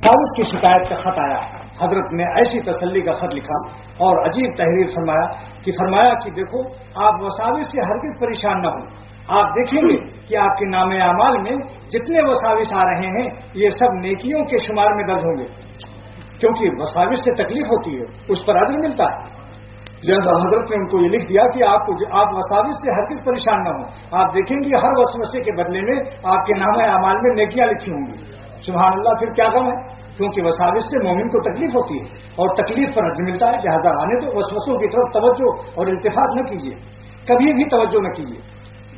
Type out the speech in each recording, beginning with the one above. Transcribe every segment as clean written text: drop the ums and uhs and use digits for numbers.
وساوس کی شکایت کا خط آیا. حضرت نے ایسی تسلی کا خط لکھا اور عجیب تحریر فرمایا کہ دیکھو آپ وساوس سے ہرگز پریشان نہ ہوں. آپ دیکھیں گے کہ آپ کے نام اعمال میں جتنے وساوس آ رہے ہیں یہ سب نیکیوں کے شمار میں درج ہوں گے، کیونکہ وساوس سے تکلیف ہوتی ہے، اس پر اجر ملتا ہے. لہذا حضرت نے ان کو یہ لکھ دیا کہ آپ وساوس سے ہرگز پریشان نہ ہوں. آپ دیکھیں گے ہر وسوسے کے بدلے میں آپ کے نام اعمال میں نیکیاں لکھی ہوں گی. سبحان اللہ. پھر کیا غم ہے، کیونکہ وساوس سے مومن کو تکلیف ہوتی ہے اور تکلیف پر اجر ملتا ہے. لہذا آنے تو وسوسوں کی طرف توجہ اور التفات نہ کیجیے، کبھی بھی توجہ نہ کیجیے.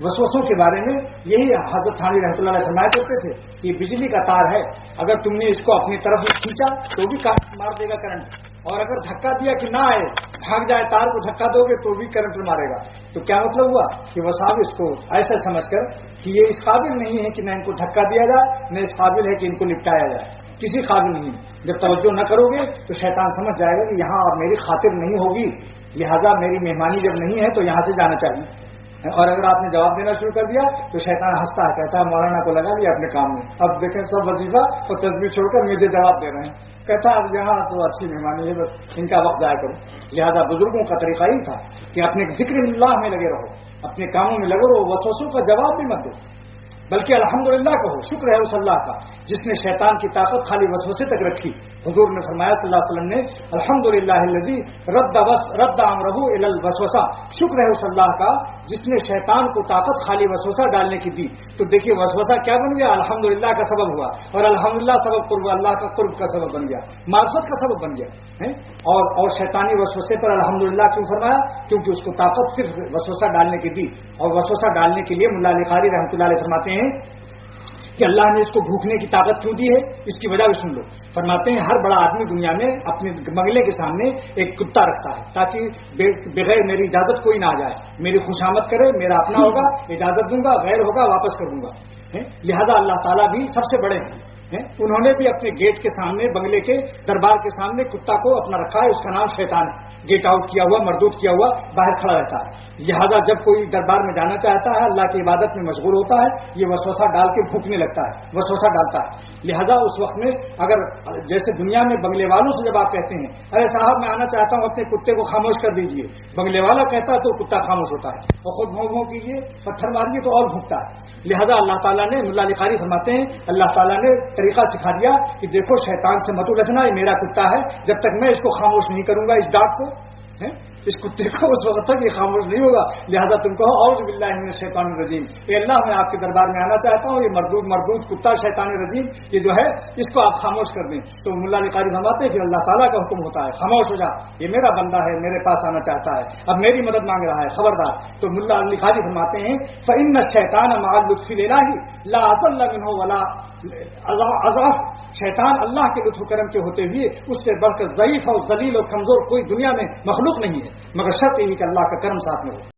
وسوسوں کے بارے میں یہی حضرت تھانوی رحمۃ اللہ علیہ فرمایا کرتے تھے کہ بجلی کا تار ہے، اگر تم نے اس کو اپنی طرف کھینچا تو بھی مار دے گا کرنٹ، اور اگر دھکا دیا کہ نہ آئے بھاگ جائے تار کو دھکا دو گے تو بھی کرنٹ مارے گا. تو کیا مطلب ہوا کہ وساوس کو ایسا سمجھ کر کہ یہ اس قابل نہیں ہے کہ نہ ان کو دھکا دیا جائے نہ اس قابل ہے کہ ان کو نپٹایا جائے، کسی قابل نہیں. جب توجہ نہ کرو گے تو شیطان سمجھ جائے گا کہ یہاں اب میری خاطر نہیں ہوگی، لہذا میری مہمانی جب نہیں ہے تو یہاں سے جانا چاہیے. اور اگر آپ نے جواب دینا شروع کر دیا تو شیطان ہنستا ہے، کہتا ہے مولانا کو لگا لیا اپنے کام میں، اب دیکھیں سب وظیفہ اور تسبیح چھوڑ کر مجھے جواب دے رہے ہیں. کہتا ہے اب یہاں تو اچھی مہمانی ہے، بس ان کا وقت ضائع کرو. لہذا بزرگوں کا طریقہ ہی تھا کہ اپنے ذکر اللہ میں لگے رہو، اپنے کاموں میں لگے رہو، وسوسوں کا جواب بھی مت دو، بلکہ الحمدللہ کہو، شکر ہے اس اللہ کا جس نے شیطان کی طاقت خالی وسوسے تک رکھی. حضور نے فرمایا صلی اللہ علیہ وسلم نے الحمدللہ الذی رد امرہ الی الوسوسہ، شکر ہے اس اللہ کا جس نے شیطان کو طاقت خالی وسوسہ ڈالنے کی دی. تو دیکھیے وسوسہ کیا بن گیا، الحمدللہ کا سبب ہوا، اور الحمدللہ سبب قرب اللہ کا قرب کا سبب بن گیا، معرفت کا سبب بن گیا. اور شیطانی وسوسے پر الحمدللہ کیوں فرمایا؟ کیونکہ اس کو طاقت صرف وسوسہ ڈالنے کی دی. اور وسوسہ ڈالنے کے لیے ملا علی قاری رحمۃ اللہ علیہ فرماتے ہیں کہ اللہ نے اس کو بھوکنے کی طاقت کیوں دی ہے، اس کی وجہ بھی سن لو. فرماتے ہیں ہر بڑا آدمی دنیا میں اپنے بنگلے کے سامنے ایک کتا رکھتا ہے تاکہ بغیر میری اجازت کوئی نہ آ جائے، میری خوشامد کرے، میرا اپنا ہوگا اجازت دوں گا، غیر ہوگا واپس کر دوں گا. لہذا اللہ تعالیٰ بھی سب سے بڑے ہیں، انہوں نے بھی اپنے گیٹ کے سامنے، بنگلے کے دربار کے سامنے کتا کو اپنا رکھا ہے، اس کا نام شیطان ہے. گیٹ آؤٹ کیا ہوا، مردود کیا ہوا باہر کھڑا رہتا ہے. لہذا جب کوئی دربار میں جانا چاہتا ہے، اللہ کی عبادت میں مشغول ہوتا ہے، یہ وسوسہ ڈال کے بھوکنے لگتا ہے، وسوسہ ڈالتا ہے. لہذا اس وقت میں اگر جیسے دنیا میں بنگلے والوں سے جب آپ کہتے ہیں ارے صاحب میں آنا چاہتا ہوں اپنے کتے کو خاموش کر دیجئے، بنگلے والا کہتا ہے تو کتا خاموش ہوتا ہے، اور خود بھونک بھونک کیجیے، پتھر ماریے تو اور بھونکتا ہے. لہذا اللہ تعالیٰ نے، ملا علی قاری فرماتے ہیں اللہ تعالیٰ نے طریقہ سکھا دیا کہ دیکھو شیطان سے مت الجھنا، یہ میرا کتا ہے، جب تک میں اس کو خاموش نہیں کروں گا، اس ڈاک کو، اس کتے کو، اس وقت تک یہ خاموش نہیں ہوگا. لہذا تم کہو اعوذ باللہ من الشیطان الرجیم، اے اللہ میں آپ کے دربار میں آنا چاہتا ہوں، یہ مردود کتا شیطان رجیم یہ جو ہے اس کو آپ خاموش کر دیں. تو ملا علی قاری فرماتے ہیں کہ اللہ تعالیٰ کا حکم ہوتا ہے خاموش ہو جا، یہ میرا بندہ ہے، میرے پاس آنا چاہتا ہے، اب میری مدد مانگ رہا ہے، خبردار. تو ملا علی قاری فرماتے ہیں فإن الشیطان مع اللطف الالہی لا اضل منه ولا اضعف، شیطان اللہ کے لطف و کرم کے ہوتے ہوئے اس سے بڑھ کر ضعیف اور ذلیل اور کمزور کوئی دنیا میں مخلوق نہیں ہے، مگر شرط یہی کہ اللہ کا کرم ساتھ میں ہو.